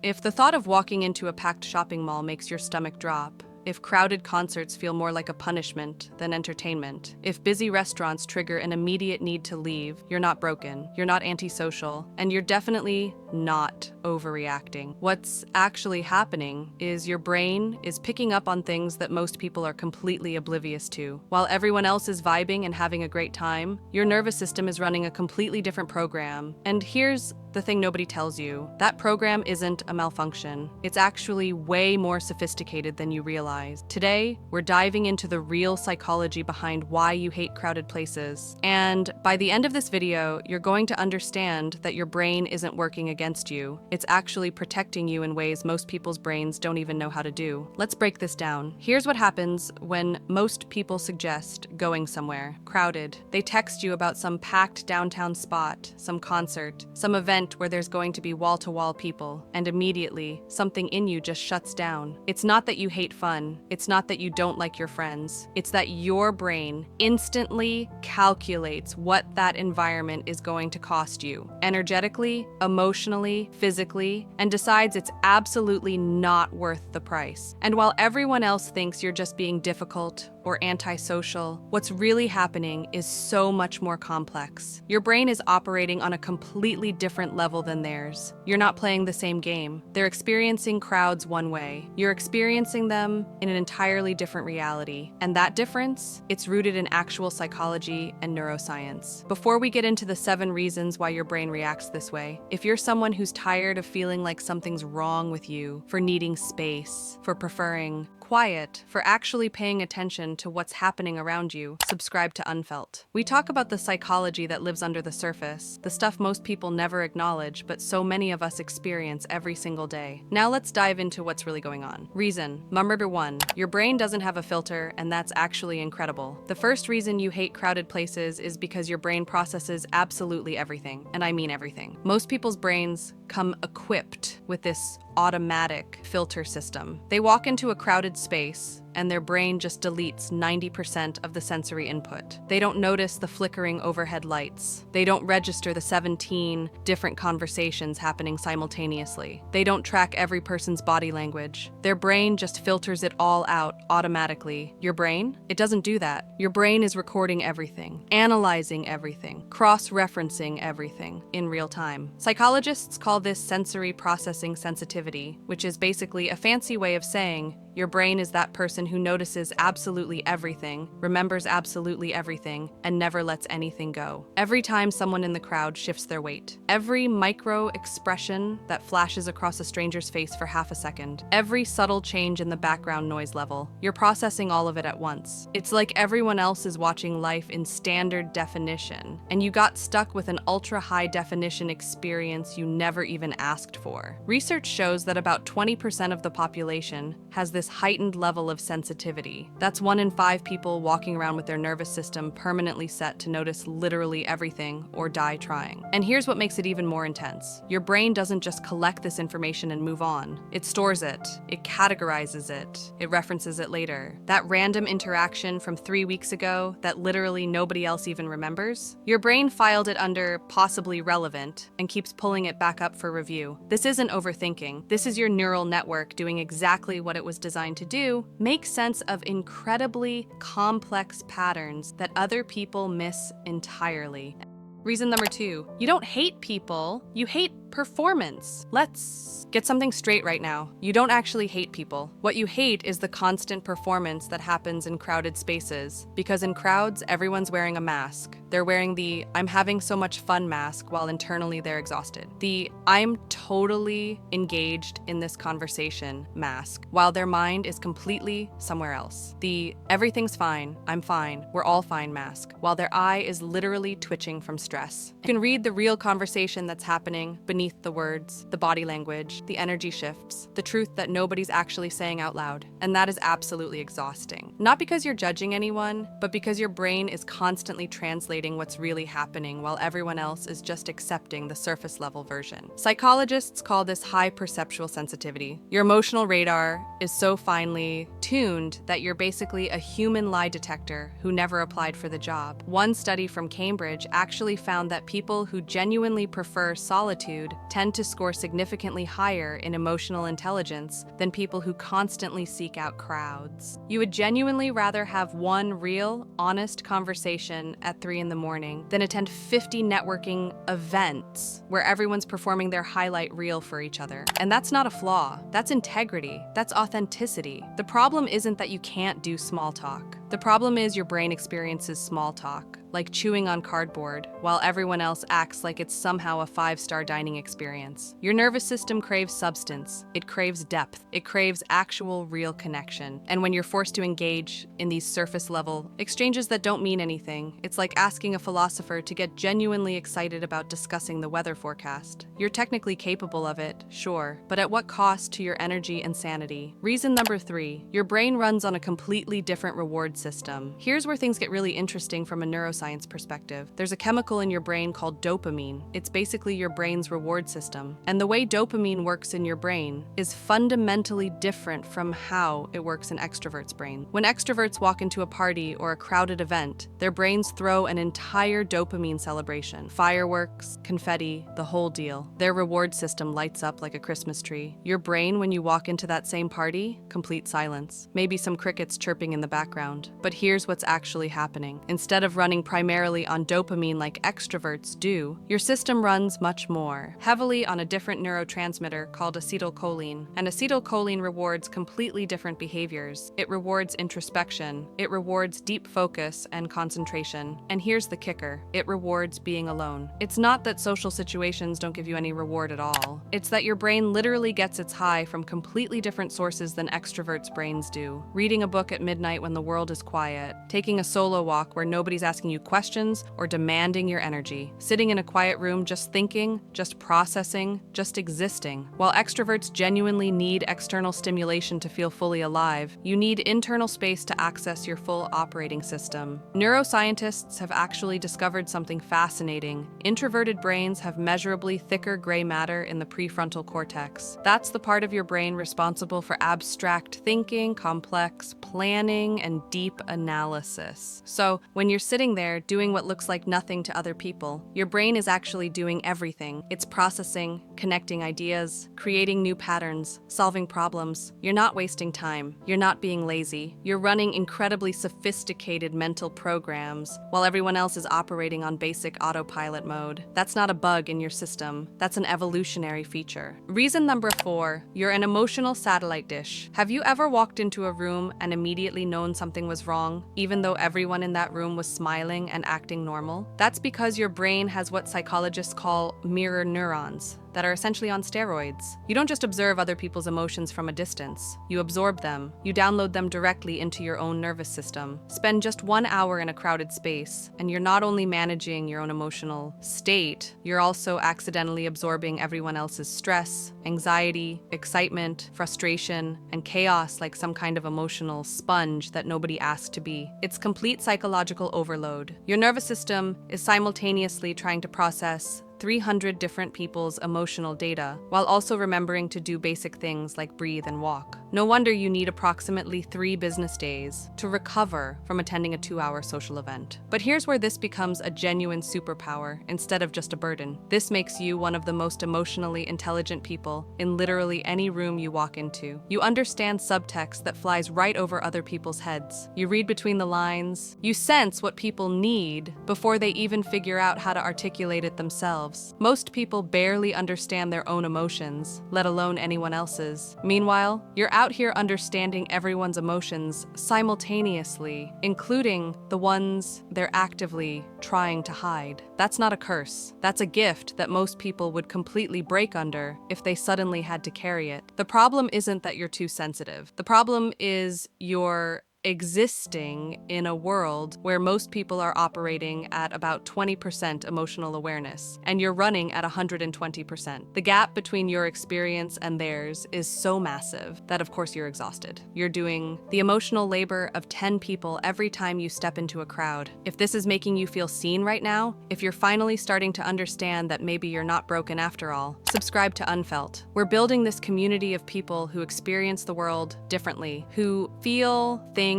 If the thought of walking into a packed shopping mall makes your stomach drop, if crowded concerts feel more like a punishment than entertainment, if busy restaurants trigger an immediate need to leave, you're not broken, you're not antisocial, and you're definitely not overreacting. What's actually happening is your brain is picking up on things that most people are completely oblivious to. While everyone else is vibing and having a great time, your nervous system is running a completely different program. And here's the thing nobody tells you. That program isn't a malfunction. It's actually way more sophisticated than you realize. Today, we're diving into the real psychology behind why you hate crowded places. And by the end of this video, you're going to understand that your brain isn't working against you. It's actually protecting you in ways most people's brains don't even know how to do. Let's break this down. Here's what happens when most people suggest going somewhere crowded. They text you about some packed downtown spot, some concert, some event where there's going to be wall-to-wall people, and immediately, something in you just shuts down. It's not that you hate fun. It's not that you don't like your friends. It's that your brain instantly calculates what that environment is going to cost you, energetically, emotionally, physically, and decides it's absolutely not worth the price. And while everyone else thinks you're just being difficult or antisocial, what's really happening is so much more complex. Your brain is operating on a completely different level than theirs. You're not playing the same game. They're experiencing crowds one way. You're experiencing them in an entirely different reality. And that difference, it's rooted in actual psychology and neuroscience. Before we get into the 7 reasons why your brain reacts this way, if you're someone who's tired of feeling like something's wrong with you, for needing space, for preferring quiet, for actually paying attention to what's happening around you, subscribe to UNFELT. We talk about the psychology that lives under the surface, the stuff most people never acknowledge, but so many of us experience every single day. Now let's dive into what's really going on. Reason. Number 1, your brain doesn't have a filter, and that's actually incredible. The first reason you hate crowded places is because your brain processes absolutely everything, and I mean everything. Most people's brains come equipped with this automatic filter system. They walk into a crowded space and their brain just deletes 90% of the sensory input. They don't notice the flickering overhead lights. They don't register the 17 different conversations happening simultaneously. They don't track every person's body language. Their brain just filters it all out automatically. Your brain? It doesn't do that. Your brain is recording everything, analyzing everything, cross-referencing everything in real time. Psychologists call this sensory processing sensitivity, which is basically a fancy way of saying your brain is that person who notices absolutely everything, remembers absolutely everything, and never lets anything go. Every time someone in the crowd shifts their weight, every micro expression that flashes across a stranger's face for half a second, every subtle change in the background noise level, you're processing all of it at once. It's like everyone else is watching life in standard definition, and you got stuck with an ultra-high definition experience you never even asked for. Research shows that about 20% of the population has this heightened level of sensitivity. That's 1 in 5 people walking around with their nervous system permanently set to notice literally everything or die trying. And here's what makes it even more intense. Your brain doesn't just collect this information and move on. It stores it, it categorizes it, it references it later. That random interaction from 3 weeks ago that literally nobody else even remembers, your brain filed it under possibly relevant and keeps pulling it back up for review. This isn't overthinking. This is your neural network doing exactly what it was designed to do, make sense of incredibly complex patterns that other people miss entirely. Reason number 2, you don't hate people, you hate performance. Let's get something straight right now. You don't actually hate people. What you hate is the constant performance that happens in crowded spaces. Because in crowds, everyone's wearing a mask. They're wearing the "I'm having so much fun" mask while internally they're exhausted. The "I'm totally engaged in this conversation" mask while their mind is completely somewhere else. The "everything's fine, I'm fine, we're all fine" mask while their eye is literally twitching from stress. You can read the real conversation that's happening beneath the words, the body language, the energy shifts, the truth that nobody's actually saying out loud. And that is absolutely exhausting. Not because you're judging anyone, but because your brain is constantly translating what's really happening while everyone else is just accepting the surface level version. Psychologists call this high perceptual sensitivity. Your emotional radar is so finely tuned that you're basically a human lie detector who never applied for the job. One study from Cambridge actually found that people who genuinely prefer solitude solitude tend to score significantly higher in emotional intelligence than people who constantly seek out crowds. You would genuinely rather have one real, honest conversation at 3 in the morning than attend 50 networking events where everyone's performing their highlight reel for each other. And that's not a flaw. That's integrity. That's authenticity. The problem isn't that you can't do small talk. The problem is your brain experiences small talk, like chewing on cardboard, while everyone else acts like it's somehow a 5-star dining experience. Your nervous system craves substance. It craves depth. It craves actual, real connection. And when you're forced to engage in these surface-level exchanges that don't mean anything, it's like asking a philosopher to get genuinely excited about discussing the weather forecast. You're technically capable of it, sure, but at what cost to your energy and sanity? Reason number 3, your brain runs on a completely different reward system. Here's where things get really interesting from a neuroscience perspective. There's a chemical in your brain called dopamine. It's basically your brain's reward system. And the way dopamine works in your brain is fundamentally different from how it works in extroverts' brain. When extroverts walk into a party or a crowded event, their brains throw an entire dopamine celebration. Fireworks, confetti, the whole deal. Their reward system lights up like a Christmas tree. Your brain, when you walk into that same party, complete silence. Maybe some crickets chirping in the background. But here's what's actually happening. Instead of running primarily on dopamine like extroverts do, your system runs much more heavily on a different neurotransmitter called acetylcholine. And acetylcholine rewards completely different behaviors. It rewards introspection. It rewards deep focus and concentration. And here's the kicker. It rewards being alone. It's not that social situations don't give you any reward at all. It's that your brain literally gets its high from completely different sources than extroverts' brains do. Reading a book at midnight when the world is quiet, taking a solo walk where nobody's asking you questions or demanding your energy, sitting in a quiet room just thinking, just processing, just existing. While extroverts genuinely need external stimulation to feel fully alive, you need internal space to access your full operating system. Neuroscientists have actually discovered something fascinating. Introverted brains have measurably thicker gray matter in the prefrontal cortex. That's the part of your brain responsible for abstract thinking, complex planning, and deep analysis. So, when you're sitting there doing what looks like nothing to other people, your brain is actually doing everything. It's processing, connecting ideas, creating new patterns, solving problems. You're not wasting time. You're not being lazy. You're running incredibly sophisticated mental programs while everyone else is operating on basic autopilot mode. That's not a bug in your system. That's an evolutionary feature. Reason number 4, you're an emotional satellite dish. Have you ever walked into a room and immediately known something was wrong, even though everyone in that room was smiling and acting normal? That's because your brain has what psychologists call mirror neurons that are essentially on steroids. You don't just observe other people's emotions from a distance. You absorb them. You download them directly into your own nervous system. Spend just 1 hour in a crowded space, and you're not only managing your own emotional state, you're also accidentally absorbing everyone else's stress, anxiety, excitement, frustration, and chaos like some kind of emotional sponge that nobody asked to be. It's complete psychological overload. Your nervous system is simultaneously trying to process 300 different people's emotional data, while also remembering to do basic things like breathe and walk. No wonder you need approximately 3 business days to recover from attending a 2-hour social event. But here's where this becomes a genuine superpower instead of just a burden. This makes you one of the most emotionally intelligent people in literally any room you walk into. You understand subtext that flies right over other people's heads. You read between the lines. You sense what people need before they even figure out how to articulate it themselves. Most people barely understand their own emotions, let alone anyone else's. Meanwhile, you're out here understanding everyone's emotions simultaneously, including the ones they're actively trying to hide. That's not a curse. That's a gift that most people would completely break under if they suddenly had to carry it. The problem isn't that you're too sensitive. The problem is you're existing in a world where most people are operating at about 20% emotional awareness, and you're running at 120%. The gap between your experience and theirs is so massive that of course you're exhausted. You're doing the emotional labor of 10 people every time you step into a crowd. If this is making you feel seen right now, if you're finally starting to understand that maybe you're not broken after all, subscribe to UNFELT. We're building this community of people who experience the world differently, who feel things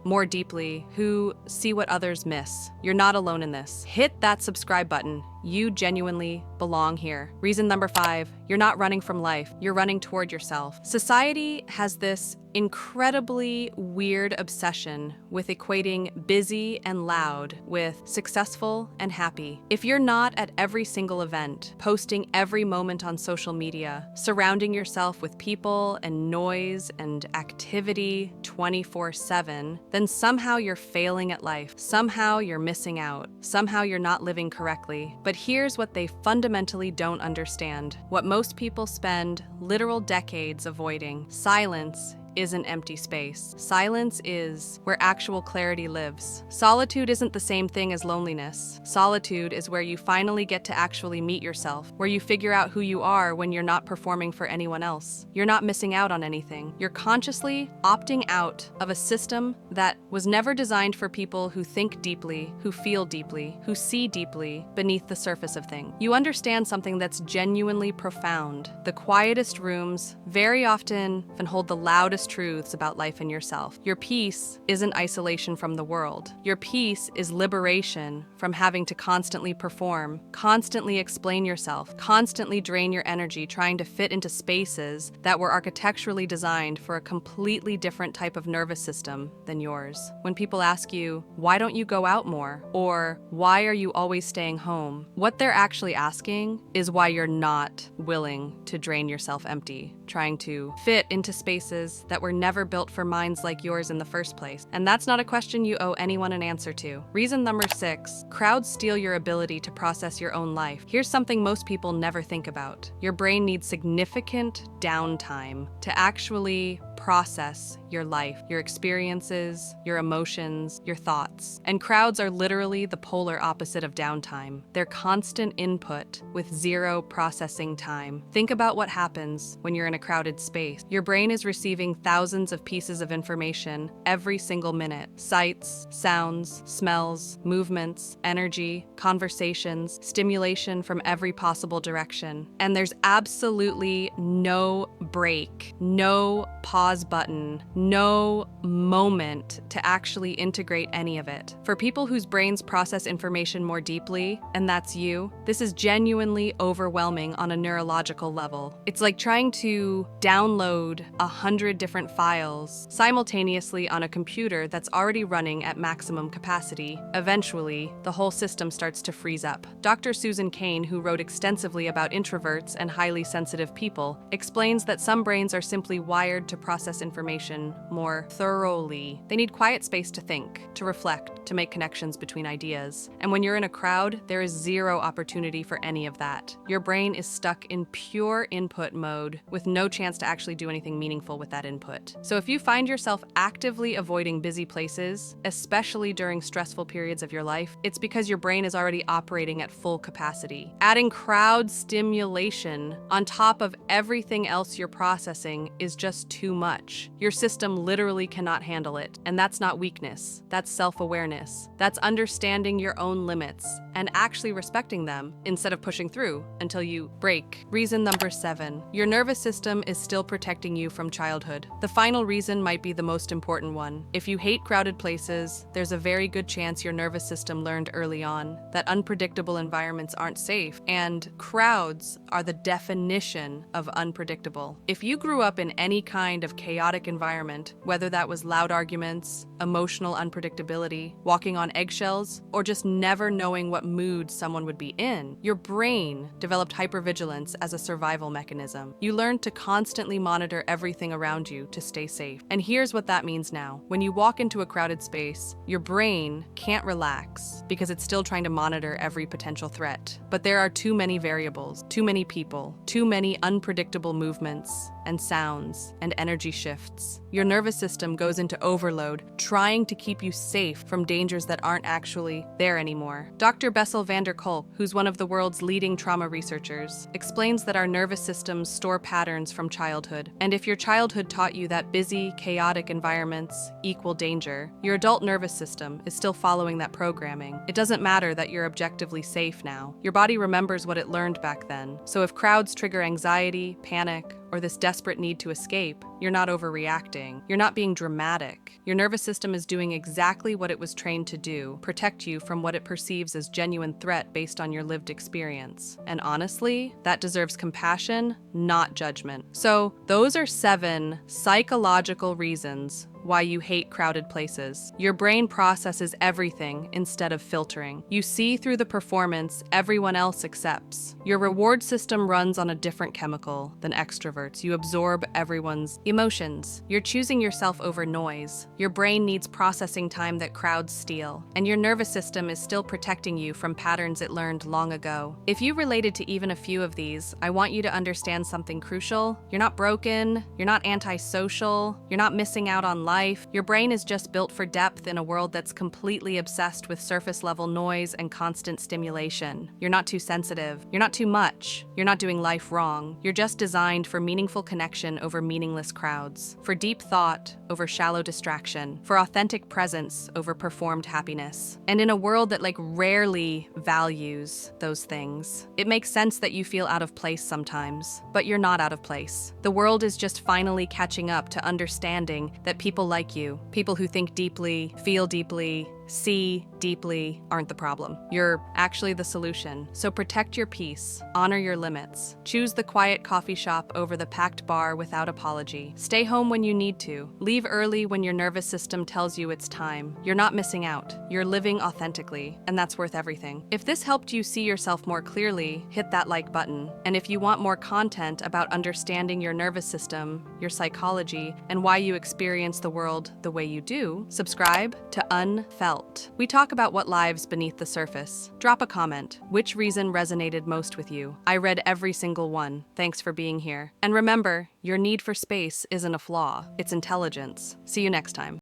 more deeply, who see what others miss. You're not alone in this. Hit that subscribe button. You genuinely belong here. Reason number 5, you're not running from life, you're running toward yourself. Society has this incredibly weird obsession with equating busy and loud with successful and happy. If you're not at every single event, posting every moment on social media, surrounding yourself with people and noise and activity 24/7, then somehow you're failing at life. Somehow you're missing out. Somehow you're not living correctly. But here's what they fundamentally don't understand. What most people spend literal decades avoiding. Silence isn't empty space. Silence is where actual clarity lives. Solitude isn't the same thing as loneliness. Solitude is where you finally get to actually meet yourself, where you figure out who you are when you're not performing for anyone else. You're not missing out on anything. You're consciously opting out of a system that was never designed for people who think deeply, who feel deeply, who see deeply beneath the surface of things. You understand something that's genuinely profound. The quietest rooms very often can hold the loudest truths about life and yourself. Your peace isn't isolation from the world. Your peace is liberation from having to constantly perform, constantly explain yourself, constantly drain your energy trying to fit into spaces that were architecturally designed for a completely different type of nervous system than yours. When people ask you, why don't you go out more? Or why are you always staying home? What they're actually asking is why you're not willing to drain yourself empty, trying to fit into spaces that were never built for minds like yours in the first place. And that's not a question you owe anyone an answer to. Reason number 6, crowds steal your ability to process your own life. Here's something most people never think about. Your brain needs significant downtime to actually process your life, your experiences, your emotions, your thoughts. And crowds are literally the polar opposite of downtime. They're constant input with zero processing time. Think about what happens when you're in a crowded space. Your brain is receiving thousands of pieces of information every single minute. Sights, sounds, smells, movements, energy, conversations, stimulation from every possible direction. And there's absolutely no break, no pause button, no moment to actually integrate any of it. For people whose brains process information more deeply, and that's you, this is genuinely overwhelming on a neurological level. It's like trying to download 100 different files simultaneously on a computer that's already running at maximum capacity. Eventually, the whole system starts to freeze up. Dr. Susan Cain, who wrote extensively about introverts and highly sensitive people, explains that some brains are simply wired to process information more thoroughly. They need quiet space to think, to reflect, to make connections between ideas. And when you're in a crowd, there is zero opportunity for any of that. Your brain is stuck in pure input mode with no chance to actually do anything meaningful with that input. So if you find yourself actively avoiding busy places, especially during stressful periods of your life, it's because your brain is already operating at full capacity. Adding crowd stimulation on top of everything else you're processing is just too much. Your system literally cannot handle it. And that's not weakness. That's self-awareness. That's understanding your own limits and actually respecting them instead of pushing through until you break. Reason number 7, your nervous system is still protecting you from childhood. The final reason might be the most important one. If you hate crowded places, there's a very good chance your nervous system learned early on that unpredictable environments aren't safe, and crowds are the definition of unpredictable. If you grew up in any kind of chaotic environment, whether that was loud arguments, emotional unpredictability, walking on eggshells, or just never knowing what mood someone would be in, your brain developed hypervigilance as a survival mechanism. You learned to constantly monitor everything around you to stay safe. And here's what that means now. When you walk into a crowded space, your brain can't relax because it's still trying to monitor every potential threat. But there are too many variables, too many people, too many unpredictable movements and sounds and energy shifts. Your nervous system goes into overload, trying to keep you safe from dangers that aren't actually there anymore. Dr. Bessel Kolk, who's one of the world's leading trauma researchers, explains that our nervous systems store patterns from childhood. And if your childhood taught you that busy, chaotic environments equal danger, your adult nervous system is still following that programming. It doesn't matter that you're objectively safe now. Your body remembers what it learned back then. So if crowds trigger anxiety, panic, or this desperate need to escape, you're not overreacting. You're not being dramatic. Your nervous system is doing exactly what it was trained to do, protect you from what it perceives as genuine threat based on your lived experience. And honestly, that deserves compassion, not judgment. So, those are 7 psychological reasons why you hate crowded places. Your brain processes everything instead of filtering. You see through the performance everyone else accepts. Your reward system runs on a different chemical than extroverts. You absorb everyone's emotions. You're choosing yourself over noise. Your brain needs processing time that crowds steal. And your nervous system is still protecting you from patterns it learned long ago. If you related to even a few of these, I want you to understand something crucial. You're not broken. You're not antisocial. You're not missing out on life. Your brain is just built for depth in a world that's completely obsessed with surface-level noise and constant stimulation. You're not too sensitive. You're not too much. You're not doing life wrong. You're just designed for meaningful connection over meaningless crowds, for deep thought over shallow distraction, for authentic presence over performed happiness. And in a world that rarely values those things, it makes sense that you feel out of place sometimes, but you're not out of place. The world is just finally catching up to understanding that people like you, people who think deeply, feel deeply, see deeply, aren't the problem. You're actually the solution. So protect your peace, honor your limits, choose the quiet coffee shop over the packed bar without apology. Stay home when you need to. Leave early when your nervous system tells you it's time. You're not missing out. You're living authentically, and that's worth everything. If this helped you see yourself more clearly, hit that like button. And if you want more content about understanding your nervous system, your psychology, and why you experience the world the way you do, subscribe to UNFELT. We talk about what lives beneath the surface. Drop a comment. Which reason resonated most with you? I read every single one. Thanks for being here. And remember, your need for space isn't a flaw, it's intelligence. See you next time.